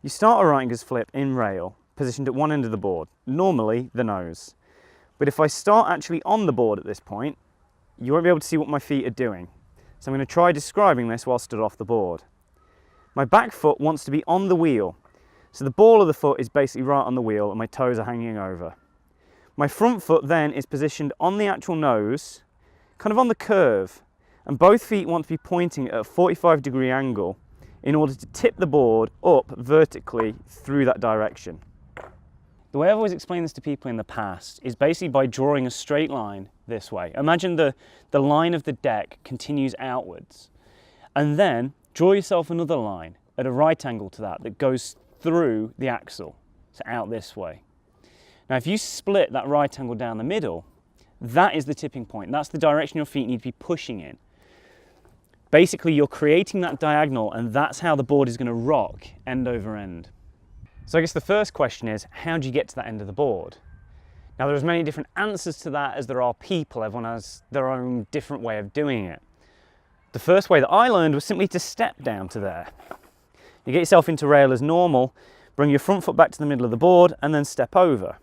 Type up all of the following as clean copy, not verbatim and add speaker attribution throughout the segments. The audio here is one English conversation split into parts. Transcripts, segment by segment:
Speaker 1: You start a Reintges flip in rail, positioned at one end of the board, normally the nose. But if I start actually on the board at this point, you won't be able to see what my feet are doing. So I'm going to try describing this while stood off the board. My back foot wants to be on the wheel, so the ball of the foot is basically right on the wheel and my toes are hanging over. My front foot then is positioned on the actual nose, kind of on the curve, and both feet want to be pointing at a 45-degree angle in order to tip the board up vertically through that direction. The way I've always explained this to people in the past is basically by drawing a straight line this way. Imagine the line of the deck continues outwards, and then draw yourself another line at a right angle to that goes through the axle, so out this way. Now if you split that right angle down the middle, that is the tipping point. That's the direction your feet need to be pushing in. Basically you're creating that diagonal, and that's how the board is going to rock end over end. So I guess the first question is, how do you get to that end of the board? Now there's many different answers to that as there are people. Everyone has their own different way of doing it. The first way that I learned was simply to step down to there. You get yourself into rail as normal, bring your front foot back to the middle of the board and then step over.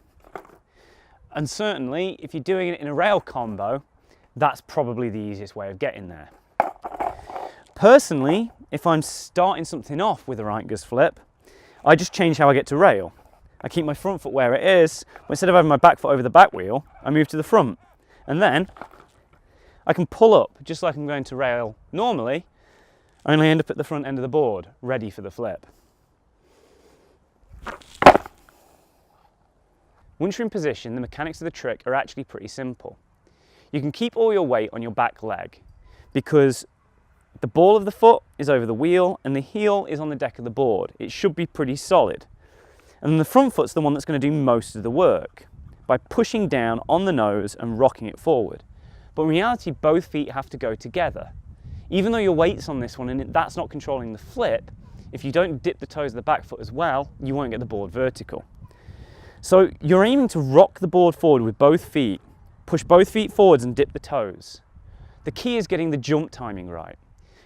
Speaker 1: And certainly if you're doing it in a rail combo, that's probably the easiest way of getting there. Personally, if I'm starting something off with a Reintges flip, I just change how I get to rail. I keep my front foot where it is, but instead of having my back foot over the back wheel, I move to the front. And then I can pull up, just like I'm going to rail normally, only end up at the front end of the board, ready for the flip. Once you're in position, the mechanics of the trick are actually pretty simple. You can keep all your weight on your back leg, because the ball of the foot is over the wheel and the heel is on the deck of the board. It should be pretty solid. And then the front foot's the one that's going to do most of the work by pushing down on the nose and rocking it forward. But in reality, both feet have to go together. Even though your weight's on this one and that's not controlling the flip, if you don't dip the toes of the back foot as well, you won't get the board vertical. So you're aiming to rock the board forward with both feet, push both feet forwards and dip the toes. The key is getting the jump timing right,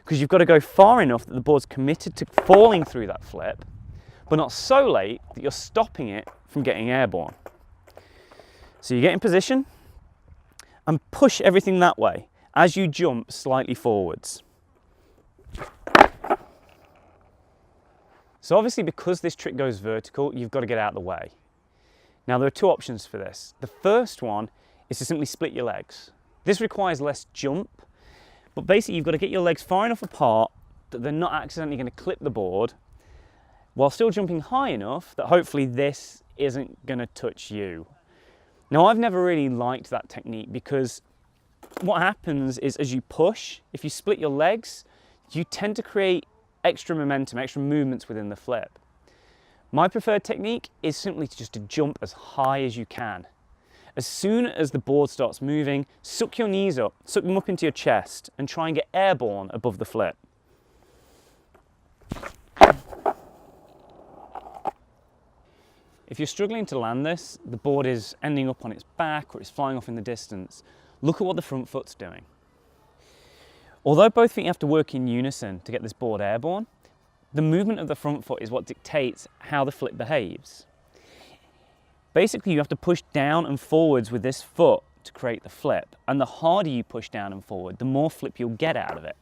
Speaker 1: because you've got to go far enough that the board's committed to falling through that flip, but not so late that you're stopping it from getting airborne. So you get in position and push everything that way as you jump slightly forwards. So obviously, because this trick goes vertical, you've got to get out of the way. Now there are two options for this. The first one is to simply split your legs. This requires less jump, but basically you've got to get your legs far enough apart that they're not accidentally going to clip the board, while still jumping high enough that hopefully this isn't going to touch you. Now I've never really liked that technique, because what happens is as you push, if you split your legs, you tend to create extra momentum, extra movements within the flip. My preferred technique is simply just to jump as high as you can. As soon as the board starts moving, suck your knees up, suck them up into your chest and try and get airborne above the flip. If you're struggling to land this, the board is ending up on its back or it's flying off in the distance, look at what the front foot's doing. Although both feet have to work in unison to get this board airborne, the movement of the front foot is what dictates how the flip behaves. Basically, you have to push down and forwards with this foot to create the flip, and the harder you push down and forward, the more flip you'll get out of it.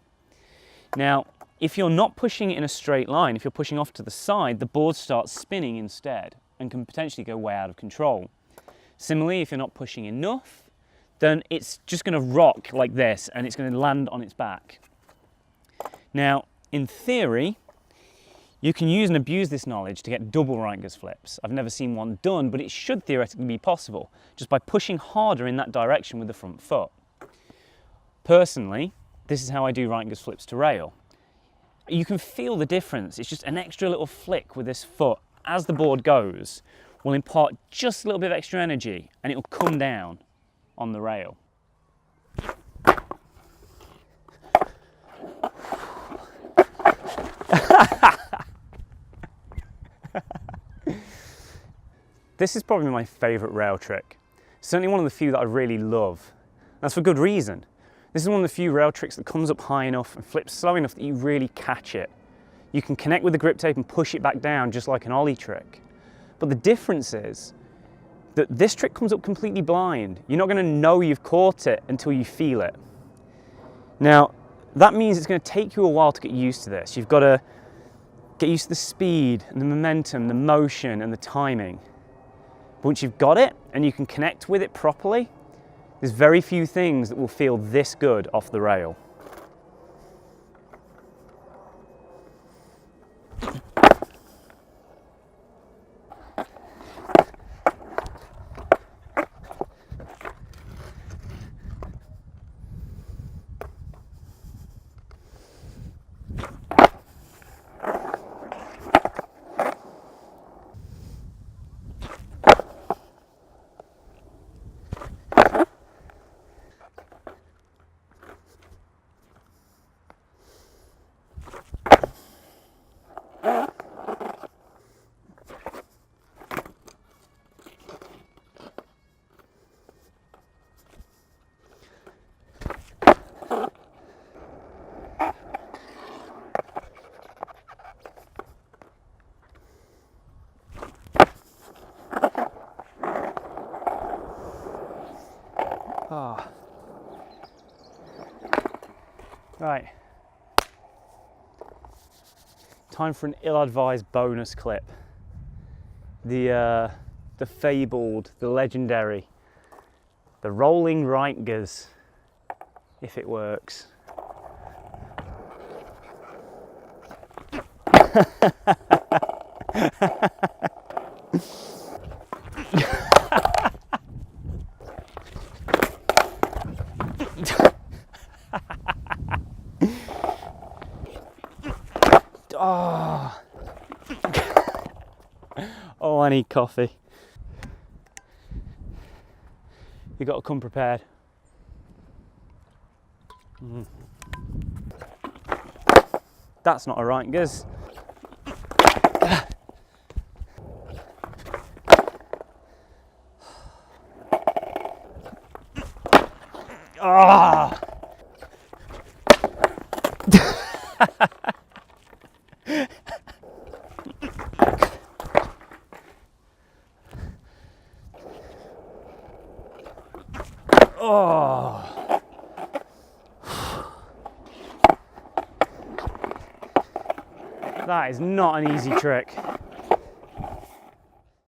Speaker 1: Now, if you're not pushing it in a straight line, if you're pushing off to the side, the board starts spinning instead and can potentially go way out of control. Similarly, if you're not pushing enough, then it's just going to rock like this and it's going to land on its back. Now, in theory, you can use and abuse this knowledge to get double Reintges flips. I've never seen one done, but it should theoretically be possible just by pushing harder in that direction with the front foot. Personally, this is how I do Reintges flips to rail. You can feel the difference. It's just an extra little flick with this foot as the board goes will impart just a little bit of extra energy and it will come down on the rail. This is probably my favourite rail trick. Certainly one of the few that I really love. That's for good reason. This is one of the few rail tricks that comes up high enough and flips slow enough that you really catch it. You can connect with the grip tape and push it back down just like an ollie trick. But the difference is that this trick comes up completely blind. You're not going to know you've caught it until you feel it. Now, that means it's going to take you a while to get used to this. You've got to get used to the speed and the momentum, the motion and the timing. But once you've got it and you can connect with it properly, there's very few things that will feel this good off the rail. Ah. Right. Time for an ill-advised bonus clip. The fabled, the legendary, the rolling Reintges, if it works. Oh. Oh, I need coffee. You got to come prepared. That's not a Reintges. Ah. Oh. That is not an easy trick.